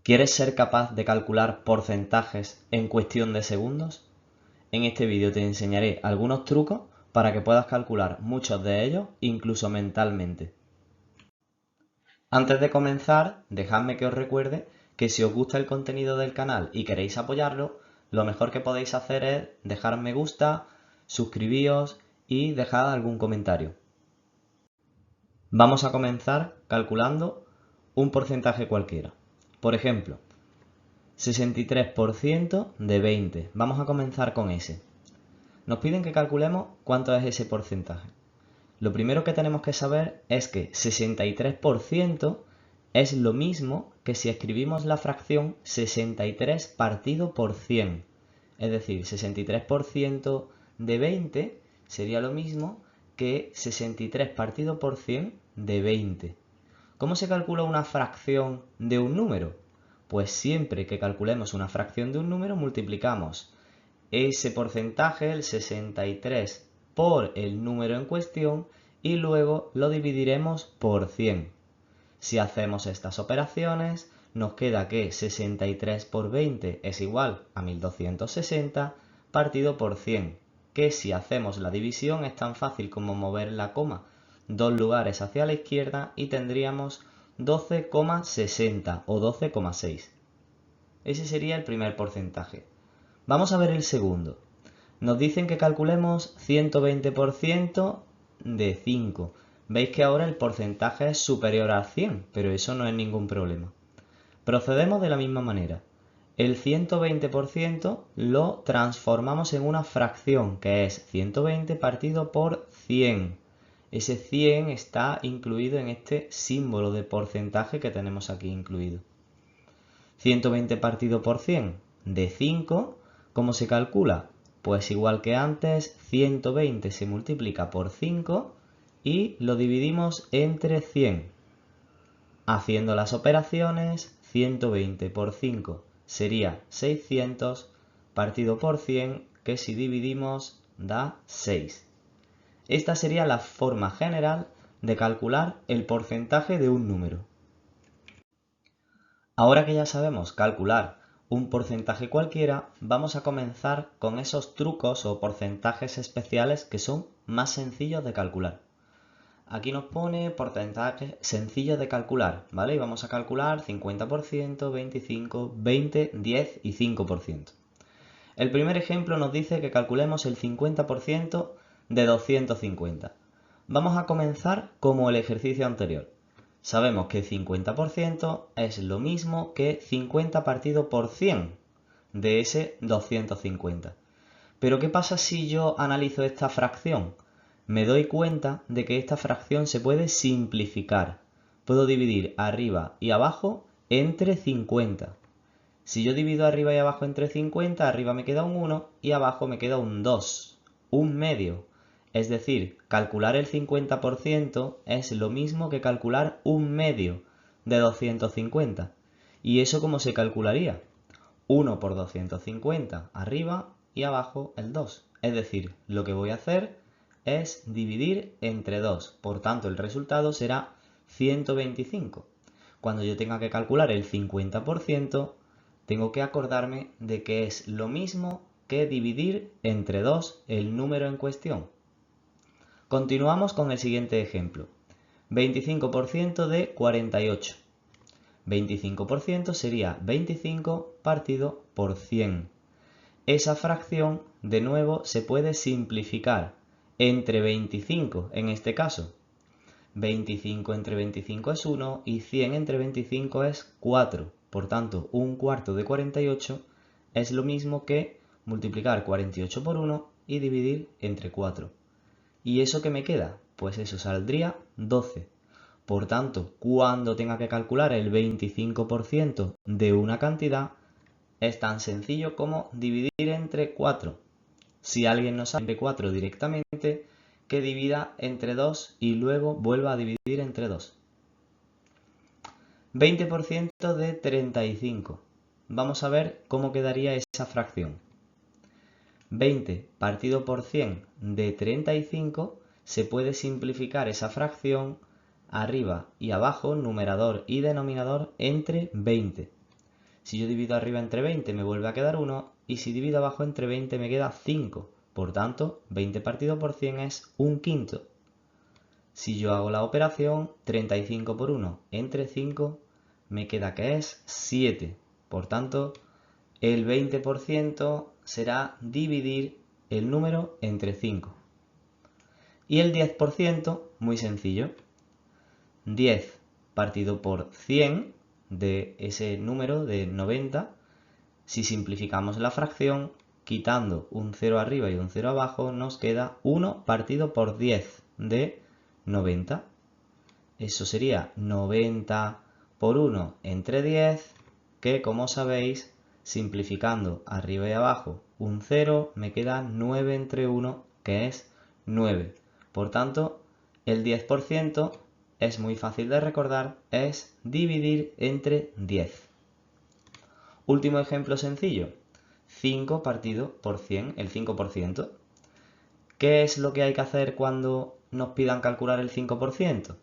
¿Quieres ser capaz de calcular porcentajes en cuestión de segundos? En este vídeo te enseñaré algunos trucos para que puedas calcular muchos de ellos incluso mentalmente. Antes de comenzar, dejadme que os recuerde que si os gusta el contenido del canal y queréis apoyarlo, lo mejor que podéis hacer es dejar me gusta, suscribíos y dejar algún comentario. Vamos a comenzar calculando un porcentaje cualquiera. Por ejemplo, 63% de 20. Vamos a comenzar con ese. Nos piden que calculemos cuánto es ese porcentaje. Lo primero que tenemos que saber es que 63% es lo mismo que si escribimos la fracción 63 partido por 100. Es decir, 63% de 20 sería lo mismo que 63 partido por 100 de 20. ¿Cómo se calcula una fracción de un número? Pues siempre que calculemos una fracción de un número multiplicamos ese porcentaje, el 63, por el número en cuestión y luego lo dividiremos por 100. Si hacemos estas operaciones, nos queda que 63 por 20 es igual a 1260 partido por 100, que si hacemos la división es tan fácil como mover la coma 2 lugares hacia la izquierda y tendríamos 12,60 o 12,6. Ese sería el primer porcentaje. Vamos a ver el segundo. Nos dicen que calculemos 120% de 5. Veis que ahora el porcentaje es superior al 100, pero eso no es ningún problema. Procedemos de la misma manera. El 120% lo transformamos en una fracción, que es 120 partido por 100. Ese 100 está incluido en este símbolo de porcentaje que tenemos aquí incluido. 120 partido por 100 de 5, ¿cómo se calcula? Pues igual que antes, 120 se multiplica por 5 y lo dividimos entre 100. Haciendo las operaciones, 120 por 5 sería 600 partido por 100, que si dividimos da 6. Esta sería la forma general de calcular el porcentaje de un número. Ahora que ya sabemos calcular un porcentaje cualquiera, vamos a comenzar con esos trucos o porcentajes especiales que son más sencillos de calcular. Aquí nos pone porcentajes sencillos de calcular, ¿vale? Y vamos a calcular 50%, 25%, 20%, 10% y 5%. El primer ejemplo nos dice que calculemos el 50% de 250. Vamos a comenzar como el ejercicio anterior. Sabemos que 50% es lo mismo que 50 partido por 100 de ese 250. Pero ¿qué pasa si yo analizo esta fracción? Me doy cuenta de que esta fracción se puede simplificar. Puedo dividir arriba y abajo entre 50. Si yo divido arriba y abajo entre 50, arriba me queda un 1 y abajo me queda un 2, un medio. Es decir, calcular el 50% es lo mismo que calcular un medio de 250. ¿Y eso cómo se calcularía? 1 por 250 arriba y abajo el 2. Es decir, lo que voy a hacer es dividir entre 2. Por tanto, el resultado será 125. Cuando yo tenga que calcular el 50%, tengo que acordarme de que es lo mismo que dividir entre 2 el número en cuestión. Continuamos con el siguiente ejemplo. 25% de 48. 25% sería 25 partido por 100. Esa fracción, de nuevo, se puede simplificar entre 25 en este caso. 25 entre 25 es 1 y 100 entre 25 es 4. Por tanto, un cuarto de 48 es lo mismo que multiplicar 48 por 1 y dividir entre 4. ¿Y eso qué me queda? Pues eso saldría 12. Por tanto, cuando tenga que calcular el 25% de una cantidad, es tan sencillo como dividir entre 4. Si alguien no sabe entre 4 directamente, que divida entre 2 y luego vuelva a dividir entre 2. 20% de 35. Vamos a ver cómo quedaría esa fracción. 20 partido por 100 de 35, se puede simplificar esa fracción arriba y abajo, numerador y denominador, entre 20. Si yo divido arriba entre 20 me vuelve a quedar 1 y si divido abajo entre 20 me queda 5. Por tanto, 20 partido por 100 es 1/5. Si yo hago la operación, 35 por 1 entre 5 me queda que es 7. Por tanto, el 20% será dividir el número entre 5. Y el 10%, muy sencillo. 10 partido por 100 de ese número de 90. Si simplificamos la fracción, quitando un 0 arriba y un 0 abajo, nos queda 1 partido por 10 de 90. Eso sería 90 por 1 entre 10, que como sabéis, simplificando arriba y abajo un 0, me queda 9 entre 1, que es 9. Por tanto, el 10% es muy fácil de recordar, es dividir entre 10. Último ejemplo sencillo, 5 partido por 100, el 5%. ¿Qué es lo que hay que hacer cuando nos pidan calcular el 5%?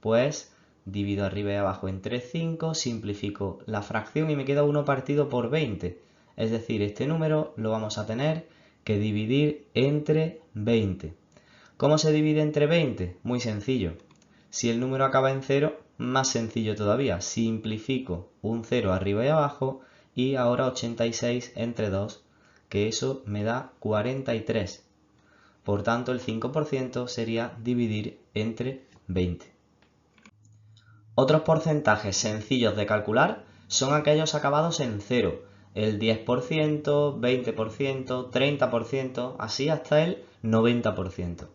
Pues divido arriba y abajo entre 5, simplifico la fracción y me queda 1 partido por 20. Es decir, este número lo vamos a tener que dividir entre 20. ¿Cómo se divide entre 20? Muy sencillo. Si el número acaba en 0, más sencillo todavía. Simplifico un 0 arriba y abajo y ahora 86 entre 2, que eso me da 43. Por tanto, el 5% sería dividir entre 20. Otros porcentajes sencillos de calcular son aquellos acabados en 0, el 10%, 20%, 30%, así hasta el 90%.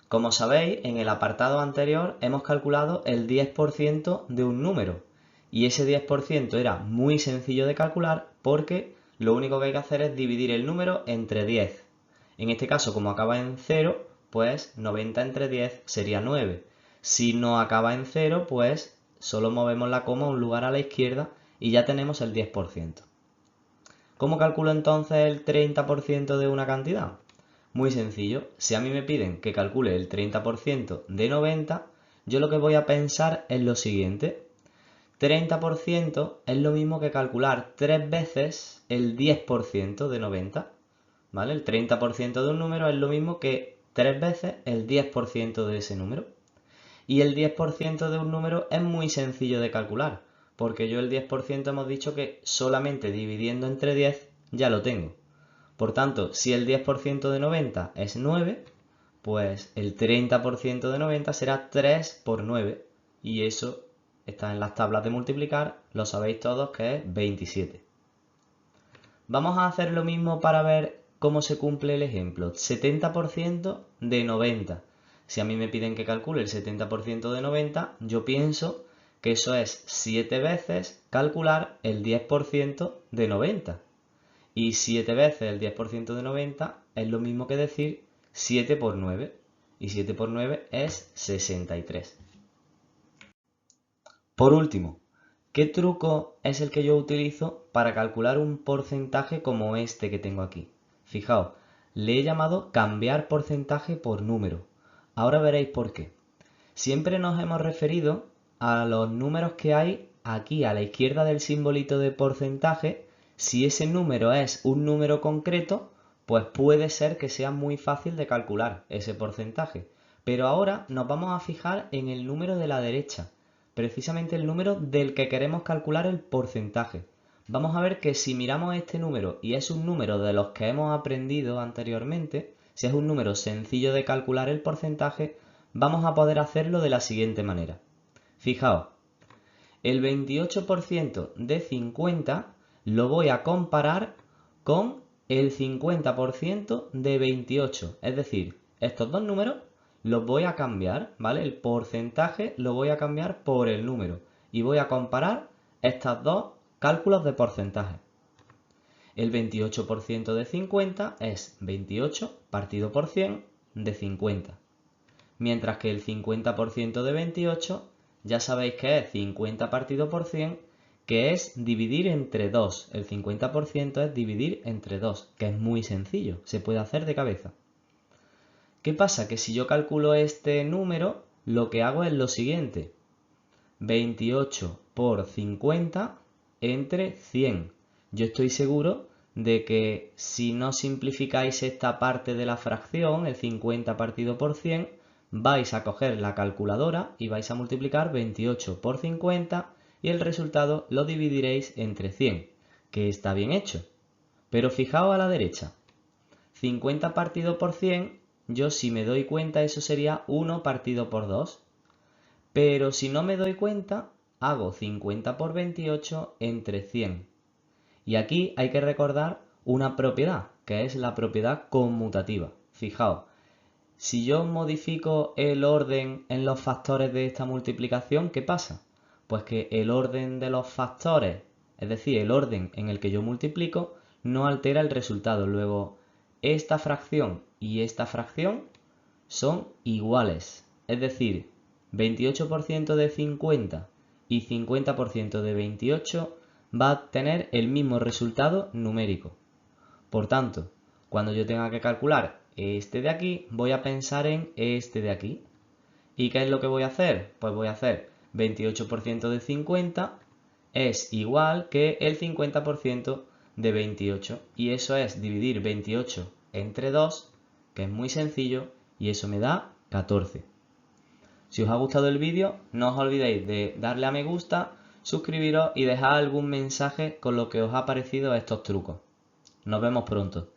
Como sabéis, en el apartado anterior hemos calculado el 10% de un número y ese 10% era muy sencillo de calcular porque lo único que hay que hacer es dividir el número entre 10. En este caso, como acaba en 0, pues 90 entre 10 sería 9. Si no acaba en 0, pues solo movemos la coma un lugar a la izquierda y ya tenemos el 10%. ¿Cómo calculo entonces el 30% de una cantidad? Muy sencillo, si a mí me piden que calcule el 30% de 90, yo lo que voy a pensar es lo siguiente. 30% es lo mismo que calcular 3 veces el 10% de 90. ¿Vale? El 30% de un número es lo mismo que 3 veces el 10% de ese número. Y el 10% de un número es muy sencillo de calcular, porque yo el 10% hemos dicho que solamente dividiendo entre 10 ya lo tengo. Por tanto, si el 10% de 90 es 9, pues el 30% de 90 será 3 por 9. Y eso está en las tablas de multiplicar, lo sabéis todos que es 27. Vamos a hacer lo mismo para ver cómo se cumple el ejemplo. 70% de 90. Si a mí me piden que calcule el 70% de 90, yo pienso que eso es 7 veces calcular el 10% de 90. Y 7 veces el 10% de 90 es lo mismo que decir 7 por 9. Y 7 por 9 es 63. Por último, ¿qué truco es el que yo utilizo para calcular un porcentaje como este que tengo aquí? Fijaos, le he llamado cambiar porcentaje por número. Ahora veréis por qué. Siempre nos hemos referido a los números que hay aquí a la izquierda del simbolito de porcentaje. Si ese número es un número concreto, pues puede ser que sea muy fácil de calcular ese porcentaje. Pero ahora nos vamos a fijar en el número de la derecha, precisamente el número del que queremos calcular el porcentaje. Vamos a ver que si miramos este número y es un número de los que hemos aprendido anteriormente, si es un número sencillo de calcular el porcentaje, vamos a poder hacerlo de la siguiente manera. Fijaos, el 28% de 50 lo voy a comparar con el 50% de 28. Es decir, estos dos números los voy a cambiar, ¿vale? El porcentaje lo voy a cambiar por el número y voy a comparar estos dos cálculos de porcentaje. El 28% de 50 es 28 partido por 100 de 50. Mientras que el 50% de 28 ya sabéis que es 50 partido por 100, que es dividir entre 2. El 50% es dividir entre 2, que es muy sencillo, se puede hacer de cabeza. ¿Qué pasa? Que si yo calculo este número, lo que hago es lo siguiente. 28 por 50 entre 100. Yo estoy seguro de que si no simplificáis esta parte de la fracción, el 50 partido por 100, vais a coger la calculadora y vais a multiplicar 28 por 50 y el resultado lo dividiréis entre 100, que está bien hecho. Pero fijaos a la derecha, 50 partido por 100, yo si me doy cuenta eso sería 1 partido por 2. Pero si no me doy cuenta, hago 50 por 28 entre 100. Y aquí hay que recordar una propiedad, que es la propiedad conmutativa. Fijaos, si yo modifico el orden en los factores de esta multiplicación, ¿qué pasa? Pues que el orden de los factores, es decir, el orden en el que yo multiplico, no altera el resultado. Luego, esta fracción y esta fracción son iguales. Es decir, 28% de 50 y 50% de 28 va a tener el mismo resultado numérico. Por tanto, cuando yo tenga que calcular este de aquí, voy a pensar en este de aquí. ¿Y qué es lo que voy a hacer? Pues voy a hacer 28% de 50 es igual que el 50% de 28. Y eso es dividir 28 entre 2, que es muy sencillo, y eso me da 14. Si os ha gustado el vídeo, no os olvidéis de darle a me gusta, suscribiros y dejar algún mensaje con lo que os ha parecido estos trucos. Nos vemos pronto.